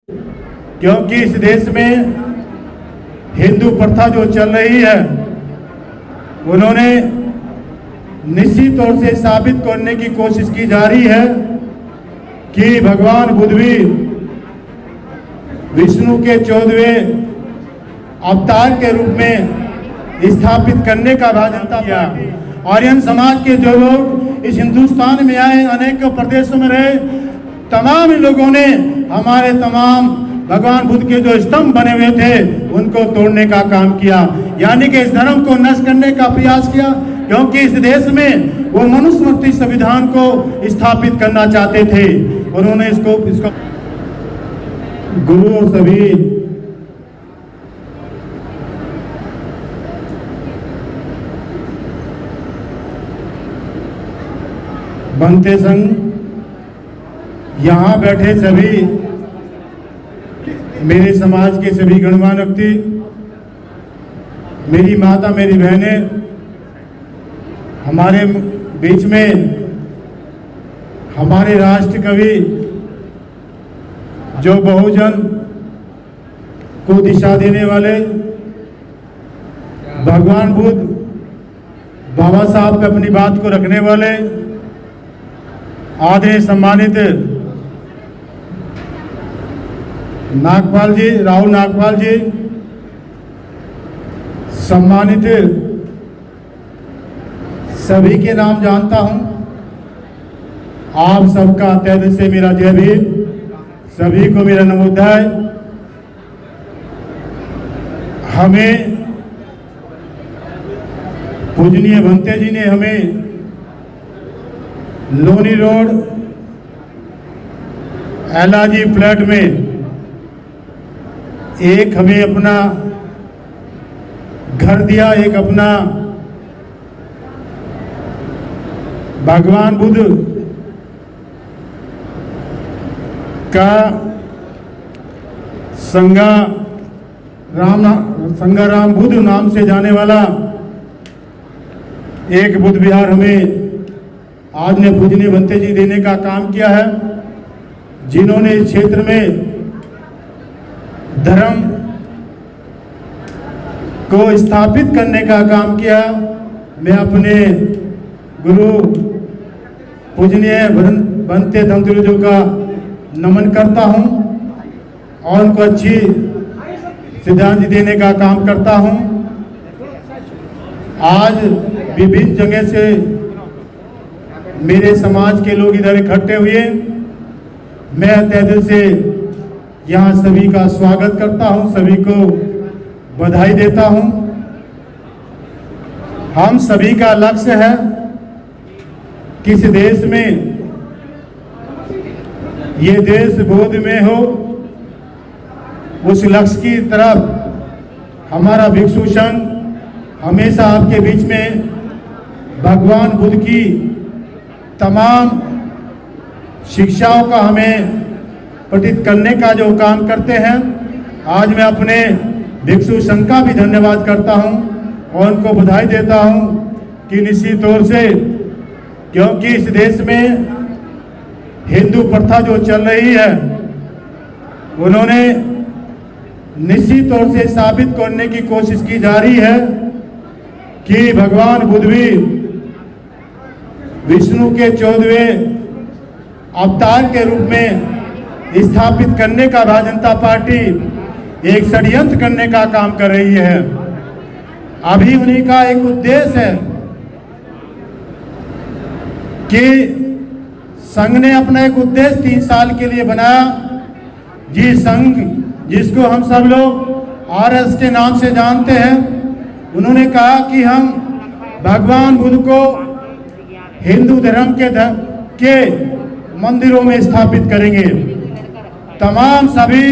क्योंकि इस देश में हिंदू प्रथा जो चल रही है, उन्होंने निश्चित तौर से साबित करने की कोशिश की जा रही है कि भगवान बुद्ध भी विष्णु के 14वें अवतार के रूप में स्थापित करने का राजता किया। आर्यन समाज के जो लोग इस हिंदुस्तान में आए, अनेक प्रदेशों में रहे, तमाम लोगों ने हमारे तमाम भगवान बुद्ध के जो स्तंभ बने हुए थे उनको तोड़ने का काम किया, यानी कि इस धर्म को नष्ट करने का प्रयास किया। क्योंकि इस देश में वो मनुस्मृति संविधान को स्थापित करना चाहते थे। उन्होंने इसको गुरु और सभी बनते संघ, यहाँ बैठे सभी मेरे समाज के सभी गणमान्य व्यक्ति, मेरी माता, मेरी बहनें, हमारे बीच में हमारे राष्ट्र कवि जो बहुजन को दिशा देने वाले भगवान बुद्ध, बाबा साहब पे अपनी बात को रखने वाले आदरणीय सम्मानित नागपाल जी, राहुल नागपाल जी, सम्मानित सभी के नाम जानता हूं। आप सबका तहे दिल से मेरा जय भीम, सभी को मेरा नमोदय। हमें पूजनीय भंते जी ने हमें लोनी रोड एलआजी फ्लैट में एक हमें अपना घर दिया, एक अपना भगवान बुद्ध का संगाराम बुद्ध नाम से जाने वाला एक बुद्ध विहार हमें आज ने पूजनीय भंते जी देने का काम किया है, जिन्होंने इस क्षेत्र में धर्म को स्थापित करने का काम किया। मैं अपने गुरु पूजनीय भंते धम्मतिलक का नमन करता हूं और उनको अच्छी श्रद्धांजलि देने का काम करता हूं। आज विभिन्न जगह से मेरे समाज के लोग इधर इकट्ठे हुए, मैं तहे दिल से यहाँ सभी का स्वागत करता हूँ, सभी को बधाई देता हूँ। हम सभी का लक्ष्य है कि इस देश में, ये देश बोध में हो, उस लक्ष्य की तरफ हमारा भिक्षु संघ हमेशा आपके बीच में भगवान बुद्ध की तमाम शिक्षाओं का हमें पठित करने का जो काम करते हैं। आज मैं अपने भिक्षु संघ का भी धन्यवाद करता हूं और उनको बधाई देता हूं कि निश्चित तौर से, क्योंकि इस देश में हिंदू प्रथा जो चल रही है, उन्होंने निश्चित तौर से साबित करने की कोशिश की जा रही है कि भगवान बुद्ध भी विष्णु के 14वें अवतार के रूप में स्थापित करने का भारतीय जनता पार्टी एक षड्यंत्र करने का काम कर रही है। अभी उन्हीं का एक उद्देश्य है कि संघ ने अपना एक उद्देश्य 3 साल के लिए बनाया, जिसको हम सब लोग आरएस के नाम से जानते हैं। उन्होंने कहा कि हम भगवान बुद्ध को हिंदू धर्म के मंदिरों में स्थापित करेंगे। तमाम सभी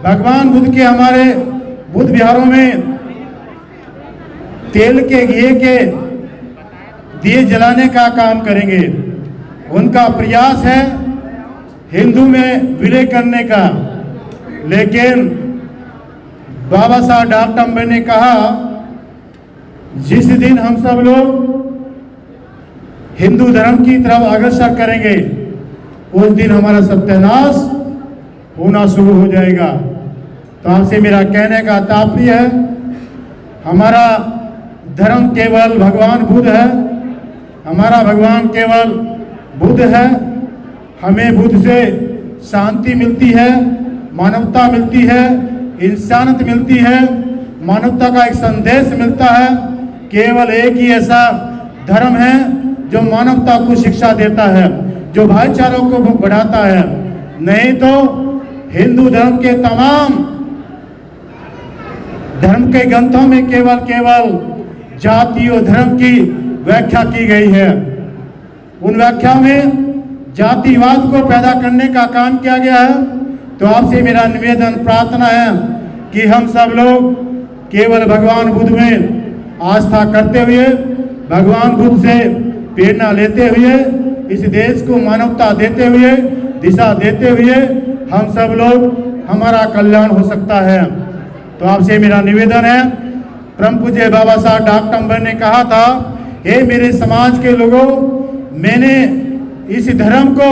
भगवान बुद्ध के हमारे बुद्ध विहारों में तेल के घी के दिए जलाने का काम करेंगे। उनका प्रयास है हिंदू में विलय करने का, लेकिन बाबा साहब डॉक्टर अम्बेडकर ने कहा जिस दिन हम सब लोग हिंदू धर्म की तरफ अग्रसर करेंगे, उस दिन हमारा सत्यानाश होना शुरू हो जाएगा। तो आपसे मेरा कहने का तात्पर्य है, हमारा धर्म केवल भगवान बुद्ध है, हमारा भगवान केवल बुद्ध है। हमें बुद्ध से शांति मिलती है, मानवता मिलती है, इंसानियत मिलती है, मानवता का एक संदेश मिलता है। केवल एक ही ऐसा धर्म है जो मानवता को शिक्षा देता है, जो भाईचारों को बढ़ाता है। नहीं तो हिंदू धर्म के तमाम धर्म के ग्रंथों में केवल जाति और धर्म की व्याख्या की गई है। उन व्याख्या में जातिवाद को पैदा करने का काम किया गया है। तो आपसे मेरा निवेदन प्रार्थना है कि हम सब लोग केवल भगवान बुद्ध में आस्था करते हुए, भगवान बुद्ध से प्रेरणा लेते हुए, इस देश को मानवता देते हुए, दिशा देते हुए हम सब लोग, हमारा कल्याण हो सकता है। तो आपसे मेरा निवेदन है, परम पूज्य बाबा साहब डॉक्टर अम्बेडकर ने कहा था, हे मेरे समाज के लोगों, मैंने इस धर्म को,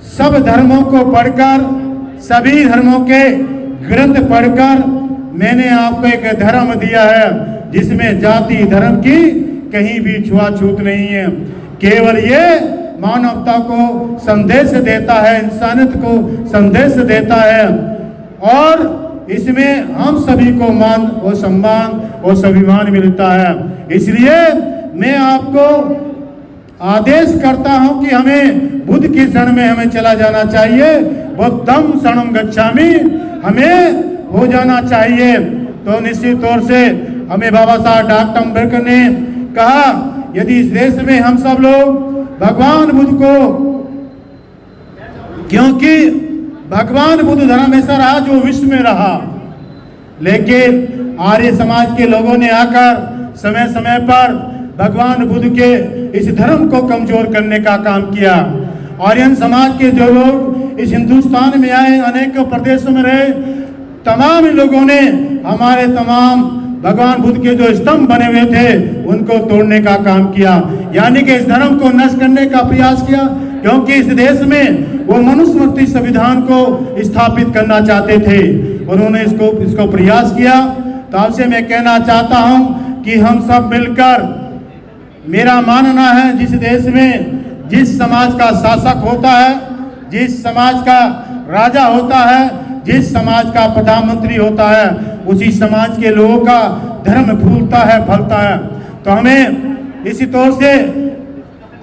सब धर्मों को पढ़कर, सभी धर्मों के ग्रंथ पढ़कर मैंने आपको एक धर्म दिया है जिसमें जाति धर्म की कहीं भी छुआछूत नहीं है। केवल ये मानवता को संदेश देता है, इंसानियत को संदेश देता है, और इसमें हम सभी को मान और सम्मान और स्वाभिमान मिलता है। इसलिए मैं आपको आदेश करता हूं कि हमें बुद्ध की शरण में हमें चला जाना चाहिए। बुद्धं शरणं गच्छामि, हमें हो जाना चाहिए। तो निश्चित तौर से हमें बाबा साहब डॉक्टर अम्बेडकर ने कहा, यदि इस देश में हम सब लोग भगवान बुद्ध को, क्योंकि भगवान बुद्ध धर्म ऐसा रहा जो विश्व में रहा, लेकिन आर्य समाज के लोगों ने आकर समय समय पर भगवान बुद्ध के इस धर्म को कमजोर करने का काम किया। आर्यन समाज के जो लोग इस हिंदुस्तान में आए, अनेक प्रदेशों में रहे, तमाम लोगों ने हमारे तमाम भगवान बुद्ध के जो स्तंभ बने हुए थे उनको तोड़ने का काम किया, यानी कि इस धर्म को नष्ट करने का प्रयास किया। क्योंकि इस देश में वो मनुस्मृति संविधान को स्थापित करना चाहते थे, उन्होंने इसको प्रयास किया। तो आपसे मैं कहना चाहता हूं कि हम सब मिलकर, मेरा मानना है, जिस देश में जिस समाज का शासक होता है, जिस समाज का राजा होता है, जिस समाज का प्रधानमंत्री होता है, उसी समाज के लोगों का धर्म फूलता है, फलता है। तो हमें इसी तौर से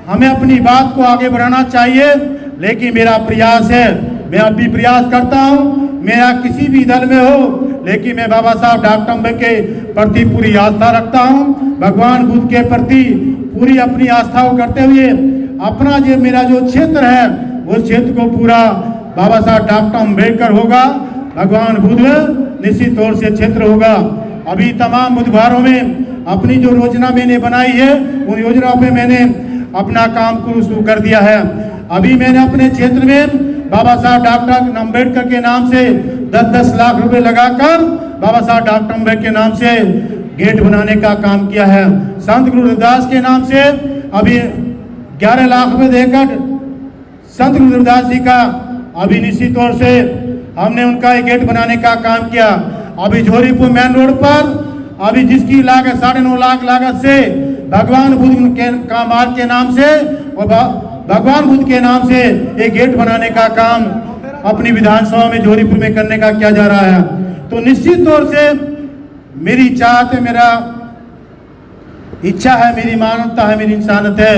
हमें अपनी बात को आगे बढ़ाना चाहिए। लेकिन मेरा प्रयास है, मैं अब भी प्रयास करता हूं, मेरा किसी भी दल में हो, लेकिन मैं बाबा साहब डॉक्टर अम्बेडकर के प्रति पूरी आस्था रखता हूं, भगवान बुद्ध के प्रति पूरी अपनी आस्था को करते हुए अपना जो मेरा जो क्षेत्र है उस क्षेत्र को पूरा बाबा साहब डॉक्टर अम्बेडकर होगा, भगवान बुद्ध निश्चित तौर से क्षेत्र होगा। अभी तमाम बुधवारों में अपनी जो योजना मैंने बनाई है, उन योजनाओं पे मैंने अपना काम शुरू कर दिया है। अभी मैंने अपने क्षेत्र में बाबा साहब डॉक्टर अम्बेडकर के नाम से 10-10 लाख रुपए लगाकर बाबा साहब डॉक्टर अम्बेडकर के नाम से गेट बनाने का काम किया है। संत गुरु रविदास के नाम से अभी 11 लाख रुपए देकर संत गुरु रविदास जी का अभी निश्चित तौर से हमने उनका एक गेट बनाने का काम किया। अभी झोरीपुर मेन रोड पर अभी जिसकी लागत 9.5 लाख लागत से भगवान बुद्ध के मार्ग के नाम से और भगवान बुद्ध के नाम से एक गेट बनाने का काम अपनी विधानसभा में झोरीपुर में करने का किया जा रहा है। तो निश्चित तौर से मेरी चाहत है, मेरा इच्छा है, मेरी मानवता है, मेरी इंसानियत है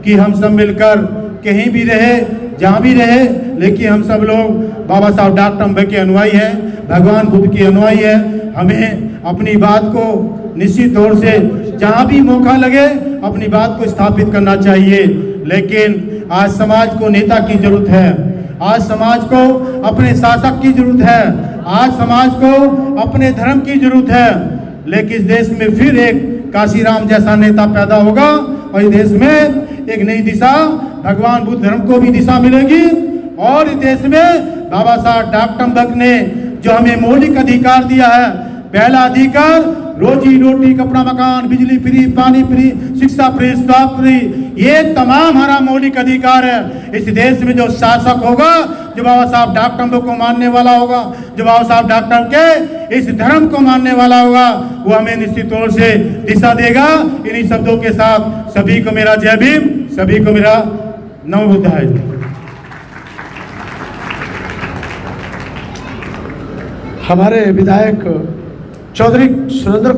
कि हम सब मिलकर कहीं भी रहे, जहाँ भी रहे, लेकिन हम सब लोग बाबा साहब डॉक्टर अम्बेडकर के अनुयायी हैं, भगवान बुद्ध के अनुयायी हैं। हमें अपनी बात को निश्चित तौर से जहाँ भी मौका लगे अपनी बात को स्थापित करना चाहिए। लेकिन आज समाज को नेता की जरूरत है, आज समाज को अपने शासक की जरूरत है, आज समाज को अपने धर्म की जरूरत है। लेकिन इस देश में फिर एक काशीराम जैसा नेता पैदा होगा और इस देश में एक नई दिशा, भगवान बुद्ध धर्म को भी दिशा मिलेगी। और इस देश में बाबा साहब डॉक्टर अम्बेडकर ने जो हमें मौलिक अधिकार दिया है, पहला अधिकार रोजी रोटी, कपड़ा मकान, बिजली फ्री, पानी फ्री, शिक्षा फ्री, स्वास्थ्य फ्री, ये तमाम हमारा मौलिक अधिकार है। इस देश में जो शासक होगा जो बाबा साहब डॉक्टर को मानने वाला होगा, जो बाबा साहब डॉक्टर के इस धर्म को मानने वाला होगा, वो हमें निश्चित तौर से दिशा देगा। इन्हीं शब्दों के साथ सभी को मेरा जय भीम, सभी को मेरा नमो बुद्धाय। हमारे विधायक चौधरी सुरेंद्र